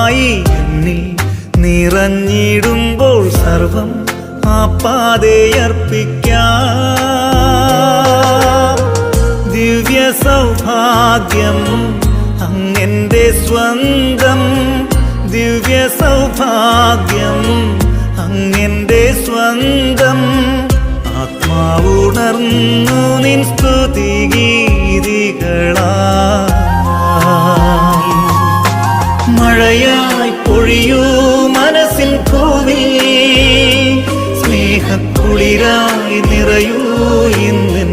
സ്നേഹമായി എന്നിൽ നിറഞ്ഞിടുമ്പോൾ സർവം ആപ്പാതെയർപ്പിക്കാം. ദിവ്യ സൗഭാഗ്യം അങ്ങെന്റെ സ്വന്തം, ദിവ്യ സൗഭാഗ്യം അങ്ങെന്റെ സ്വന്തം. ആത്മാവുണർന്നു നിൻ സ്തുതിഗീതികളായി. മഴയായി പൊഴിയൂ മനസ്സിൻ ഭൂമി, സ്നേഹക്കുളിരായി നിറയൂ ഇന്നിൻ